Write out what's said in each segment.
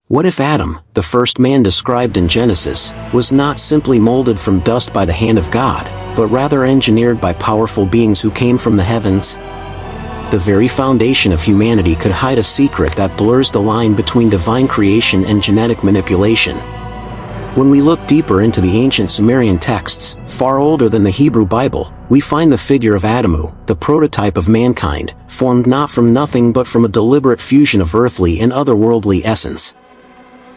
What if Adam, the first man described in Genesis, was not simply molded from dust by the hand of God, but rather engineered by powerful beings who came from the heavens? The very foundation of humanity could hide a secret that blurs the line between divine creation and genetic manipulation. When we look deeper into the ancient Sumerian texts, far older than the Hebrew Bible, we find the figure of Adamu, the prototype of mankind, formed not from nothing but from a deliberate fusion of earthly and otherworldly essence.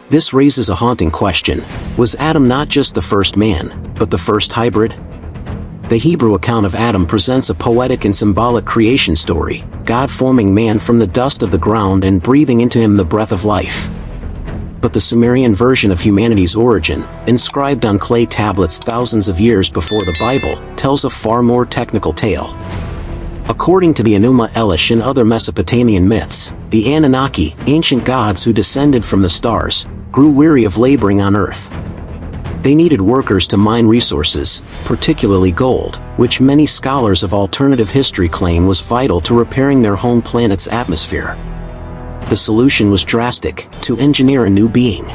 This raises a haunting question. Was Adam not just the first man, but the first hybrid? The Hebrew account of Adam presents a poetic and symbolic creation story, God forming man from the dust of the ground and breathing into him the breath of life. But the Sumerian version of humanity's origin, inscribed on clay tablets thousands of years before the Bible, tells a far more technical tale. According to the Enuma Elish and other Mesopotamian myths, the Anunnaki, ancient gods who descended from the stars, grew weary of laboring on Earth. They needed workers to mine resources, particularly gold, which many scholars of alternative history claim was vital to repairing their home planet's atmosphere. The solution was drastic: to engineer a new being.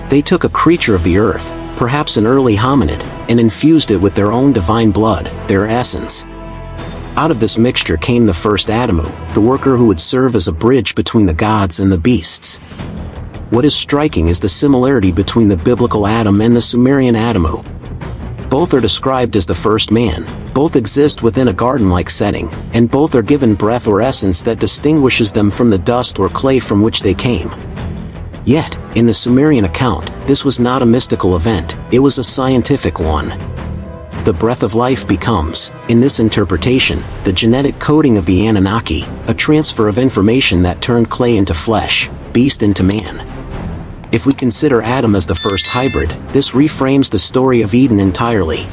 They took a creature of the earth, perhaps an early hominid, and infused it with their own divine blood, their essence. Out of this mixture came the first Adamu, the worker who would serve as a bridge between the gods and the beasts. What is striking is the similarity between the biblical Adam and the Sumerian Adamu. Both are described as the first man, both exist within a garden-like setting, and both are given breath or essence that distinguishes them from the dust or clay from which they came. Yet, in the Sumerian account, this was not a mystical event, it was a scientific one. The breath of life becomes, in this interpretation, the genetic coding of the Anunnaki, a transfer of information that turned clay into flesh, beast into man. If we consider Adam as the first hybrid, this reframes the story of Eden entirely.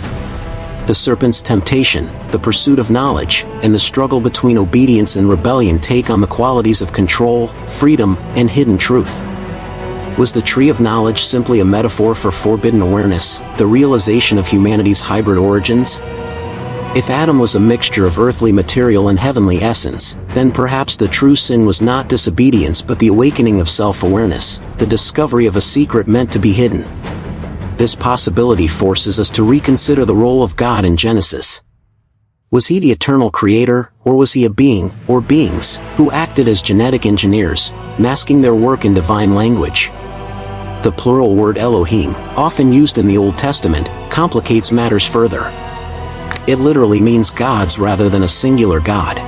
The serpent's temptation, the pursuit of knowledge, and the struggle between obedience and rebellion take on the qualities of control, freedom, and hidden truth. Was the tree of knowledge simply a metaphor for forbidden awareness, the realization of humanity's hybrid origins? If Adam was a mixture of earthly material and heavenly essence, then perhaps the true sin was not disobedience but the awakening of self-awareness, the discovery of a secret meant to be hidden. This possibility forces us to reconsider the role of God in Genesis. Was he the eternal creator, or was he a being, or beings, who acted as genetic engineers, masking their work in divine language? The plural word Elohim, often used in the Old Testament, complicates matters further. It literally means gods rather than a singular god.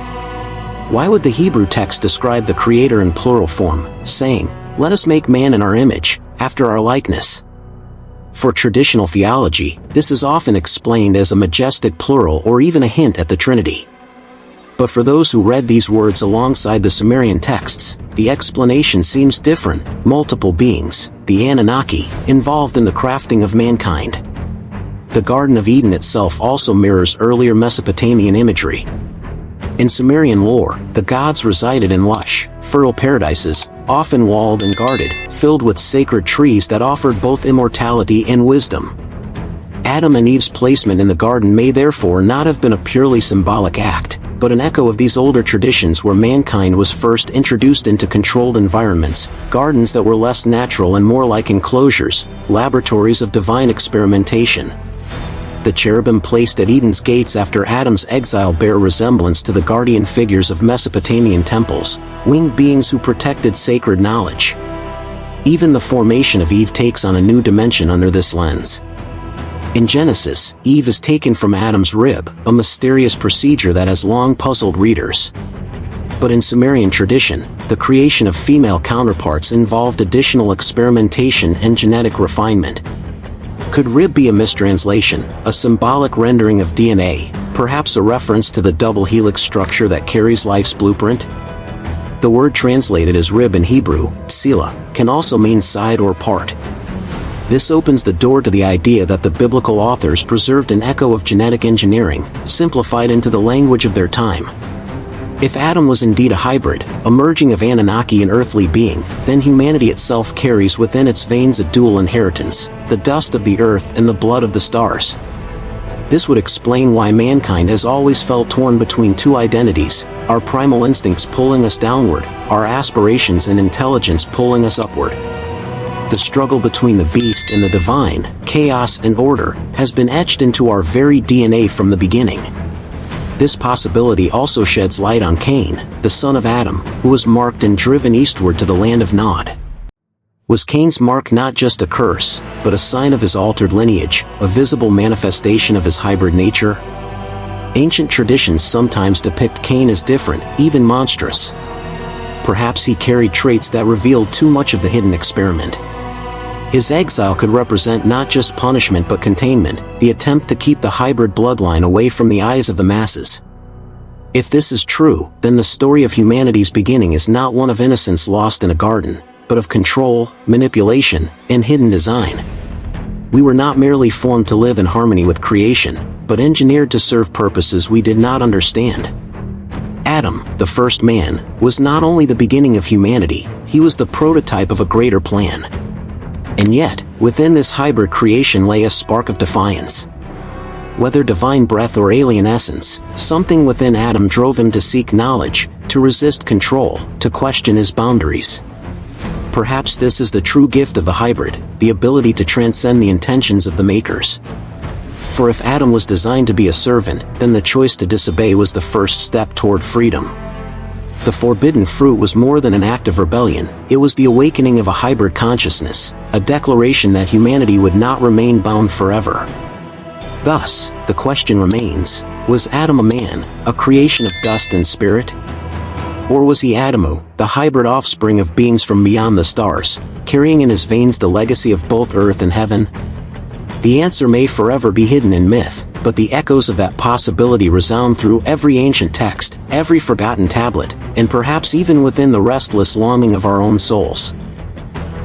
Why would the Hebrew text describe the Creator in plural form, saying, "Let us make man in our image, after our likeness"? For traditional theology, this is often explained as a majestic plural or even a hint at the Trinity. But for those who read these words alongside the Sumerian texts, the explanation seems different: multiple beings, the Anunnaki, involved in the crafting of mankind. The Garden of Eden itself also mirrors earlier Mesopotamian imagery. In Sumerian lore, the gods resided in lush, fertile paradises, often walled and guarded, filled with sacred trees that offered both immortality and wisdom. Adam and Eve's placement in the garden may therefore not have been a purely symbolic act, but an echo of these older traditions where mankind was first introduced into controlled environments, gardens that were less natural and more like enclosures, laboratories of divine experimentation. The cherubim placed at Eden's gates after Adam's exile bear resemblance to the guardian figures of Mesopotamian temples, winged beings who protected sacred knowledge. Even the formation of Eve takes on a new dimension under this lens. In Genesis, Eve is taken from Adam's rib, a mysterious procedure that has long puzzled readers. But in Sumerian tradition, the creation of female counterparts involved additional experimentation and genetic refinement. Could rib be a mistranslation, a symbolic rendering of DNA, perhaps a reference to the double helix structure that carries life's blueprint? The word translated as rib in Hebrew, tsila, can also mean side or part. This opens the door to the idea that the biblical authors preserved an echo of genetic engineering, simplified into the language of their time. If Adam was indeed a hybrid, a merging of Anunnaki and earthly being, then humanity itself carries within its veins a dual inheritance, the dust of the earth and the blood of the stars. This would explain why mankind has always felt torn between two identities, our primal instincts pulling us downward, our aspirations and intelligence pulling us upward. The struggle between the beast and the divine, chaos and order, has been etched into our very DNA from the beginning. This possibility also sheds light on Cain, the son of Adam, who was marked and driven eastward to the land of Nod. Was Cain's mark not just a curse, but a sign of his altered lineage, a visible manifestation of his hybrid nature? Ancient traditions sometimes depict Cain as different, even monstrous. Perhaps he carried traits that revealed too much of the hidden experiment. His exile could represent not just punishment but containment, the attempt to keep the hybrid bloodline away from the eyes of the masses. If this is true, then the story of humanity's beginning is not one of innocence lost in a garden, but of control, manipulation, and hidden design. We were not merely formed to live in harmony with creation, but engineered to serve purposes we did not understand. Adam, the first man, was not only the beginning of humanity, he was the prototype of a greater plan. And yet, within this hybrid creation lay a spark of defiance. Whether divine breath or alien essence, something within Adam drove him to seek knowledge, to resist control, to question his boundaries. Perhaps this is the true gift of the hybrid, the ability to transcend the intentions of the makers. For if Adam was designed to be a servant, then the choice to disobey was the first step toward freedom. The forbidden fruit was more than an act of rebellion, it was the awakening of a hybrid consciousness, a declaration that humanity would not remain bound forever. Thus, the question remains, was Adam a man, a creation of dust and spirit? Or was he Adamu, the hybrid offspring of beings from beyond the stars, carrying in his veins the legacy of both earth and heaven? The answer may forever be hidden in myth, but the echoes of that possibility resound through every ancient text, every forgotten tablet, and perhaps even within the restless longing of our own souls.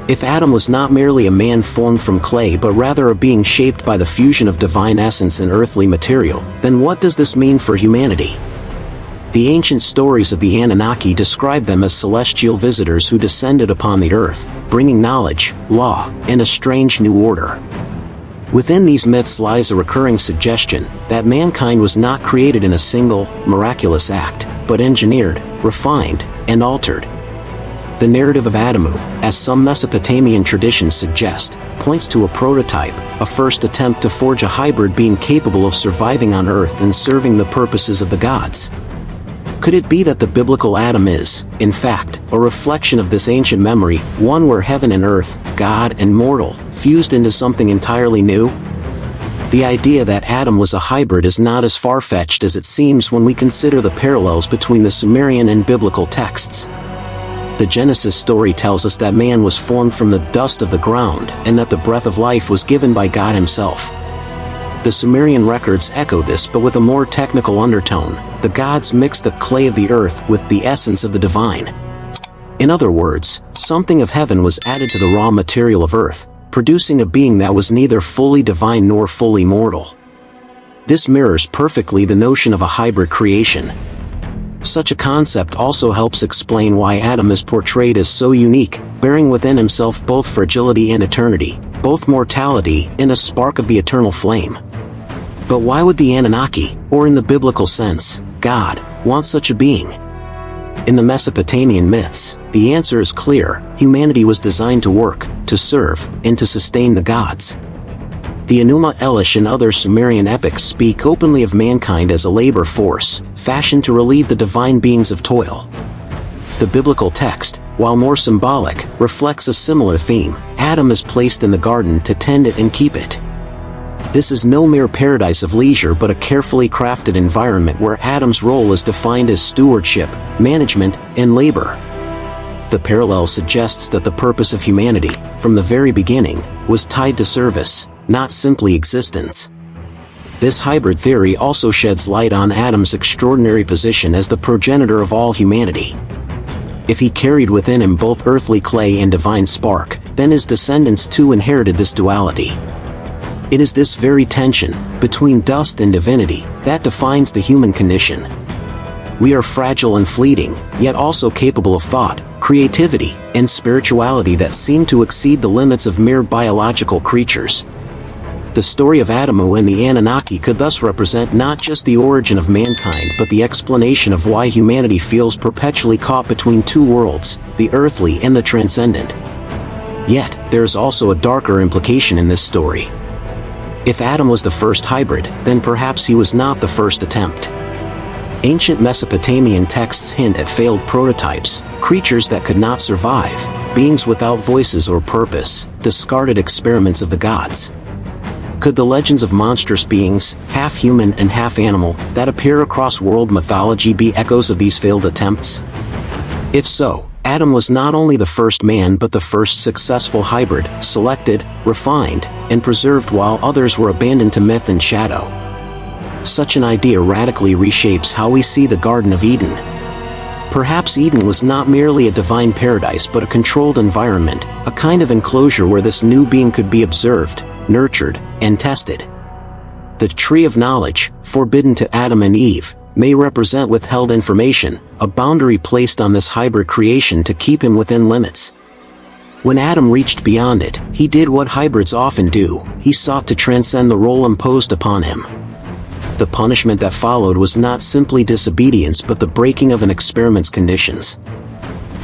If Adam was not merely a man formed from clay but rather a being shaped by the fusion of divine essence and earthly material, then what does this mean for humanity? The ancient stories of the Anunnaki describe them as celestial visitors who descended upon the earth, bringing knowledge, law, and a strange new order. Within these myths lies a recurring suggestion that mankind was not created in a single, miraculous act, but engineered, refined, and altered. The narrative of Adamu, as some Mesopotamian traditions suggest, points to a prototype, a first attempt to forge a hybrid being capable of surviving on Earth and serving the purposes of the gods. Could it be that the biblical Adam is, in fact, a reflection of this ancient memory, one where heaven and earth, God and mortal, fused into something entirely new? The idea that Adam was a hybrid is not as far-fetched as it seems when we consider the parallels between the Sumerian and biblical texts. The Genesis story tells us that man was formed from the dust of the ground and that the breath of life was given by God himself. The Sumerian records echo this but with a more technical undertone. The gods mixed the clay of the earth with the essence of the divine. In other words, something of heaven was added to the raw material of earth, producing a being that was neither fully divine nor fully mortal. This mirrors perfectly the notion of a hybrid creation. Such a concept also helps explain why Adam is portrayed as so unique, bearing within himself both fragility and eternity, both mortality and a spark of the eternal flame. But why would the Anunnaki, or in the biblical sense, God, want such a being? In the Mesopotamian myths, the answer is clear: humanity was designed to work, to serve, and to sustain the gods. The Enuma Elish and other Sumerian epics speak openly of mankind as a labor force, fashioned to relieve the divine beings of toil. The biblical text, while more symbolic, reflects a similar theme. Adam is placed in the garden to tend it and keep it. This is no mere paradise of leisure but a carefully crafted environment where Adam's role is defined as stewardship, management, and labor. The parallel suggests that the purpose of humanity, from the very beginning, was tied to service, not simply existence. This hybrid theory also sheds light on Adam's extraordinary position as the progenitor of all humanity. If he carried within him both earthly clay and divine spark, then his descendants too inherited this duality. It is this very tension, between dust and divinity, that defines the human condition. We are fragile and fleeting, yet also capable of thought, creativity, and spirituality that seem to exceed the limits of mere biological creatures. The story of Adamu and the Anunnaki could thus represent not just the origin of mankind but the explanation of why humanity feels perpetually caught between two worlds, the earthly and the transcendent. Yet, there is also a darker implication in this story. If Adam was the first hybrid, then perhaps he was not the first attempt. Ancient Mesopotamian texts hint at failed prototypes, creatures that could not survive, beings without voices or purpose, discarded experiments of the gods. Could the legends of monstrous beings, half human and half animal, that appear across world mythology be echoes of these failed attempts? If so, Adam was not only the first man but the first successful hybrid, selected, refined, and preserved while others were abandoned to myth and shadow. Such an idea radically reshapes how we see the Garden of Eden. Perhaps Eden was not merely a divine paradise but a controlled environment, a kind of enclosure where this new being could be observed, nurtured, and tested. The tree of knowledge, forbidden to Adam and Eve, may represent withheld information, a boundary placed on this hybrid creation to keep him within limits. When Adam reached beyond it, he did what hybrids often do: he sought to transcend the role imposed upon him. The punishment that followed was not simply disobedience but the breaking of an experiment's conditions.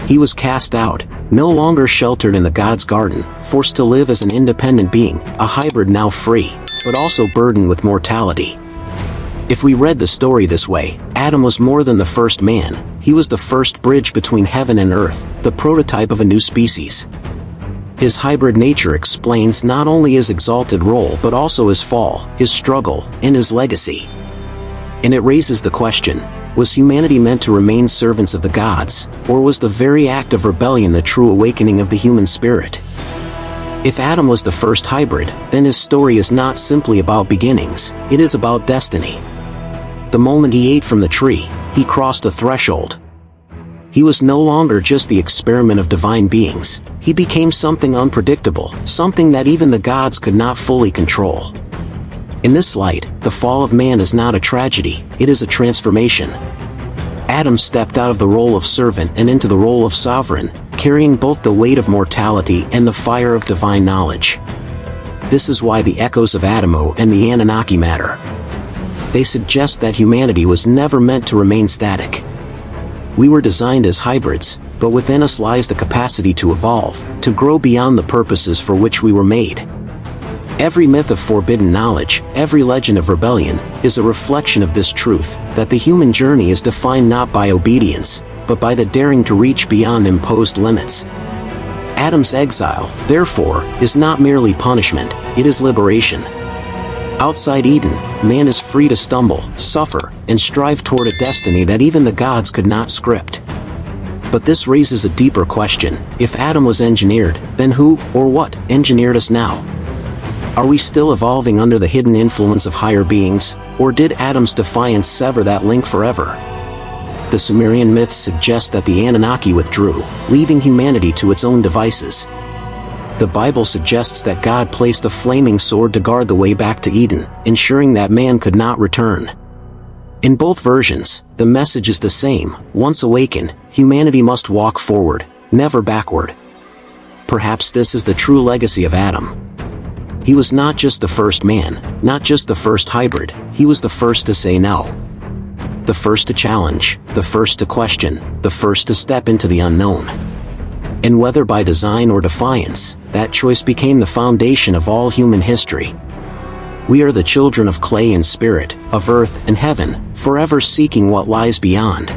He was cast out, no longer sheltered in the God's garden, forced to live as an independent being, a hybrid now free, but also burdened with mortality. If we read the story this way, Adam was more than the first man, he was the first bridge between heaven and earth, the prototype of a new species. His hybrid nature explains not only his exalted role but also his fall, his struggle, and his legacy. And it raises the question, was humanity meant to remain servants of the gods, or was the very act of rebellion the true awakening of the human spirit? If Adam was the first hybrid, then his story is not simply about beginnings, it is about destiny. The moment he ate from the tree, he crossed a threshold. He was no longer just the experiment of divine beings, he became something unpredictable, something that even the gods could not fully control. In this light, the fall of man is not a tragedy, it is a transformation. Adam stepped out of the role of servant and into the role of sovereign, carrying both the weight of mortality and the fire of divine knowledge. This is why the echoes of Adamu and the Anunnaki matter. They suggest that humanity was never meant to remain static. We were designed as hybrids, but within us lies the capacity to evolve, to grow beyond the purposes for which we were made. Every myth of forbidden knowledge, every legend of rebellion, is a reflection of this truth, that the human journey is defined not by obedience, but by the daring to reach beyond imposed limits. Adam's exile, therefore, is not merely punishment, it is liberation. Outside Eden, man is free to stumble, suffer, and strive toward a destiny that even the gods could not script. But this raises a deeper question: if Adam was engineered, then who, or what, engineered us now? Are we still evolving under the hidden influence of higher beings, or did Adam's defiance sever that link forever? The Sumerian myths suggest that the Anunnaki withdrew, leaving humanity to its own devices. The Bible suggests that God placed a flaming sword to guard the way back to Eden, ensuring that man could not return. In both versions, the message is the same: once awakened, humanity must walk forward, never backward. Perhaps this is the true legacy of Adam. He was not just the first man, not just the first hybrid, he was the first to say no. The first to challenge, the first to question, the first to step into the unknown. And whether by design or defiance, that choice became the foundation of all human history. We are the children of clay and spirit, of earth and heaven, forever seeking what lies beyond.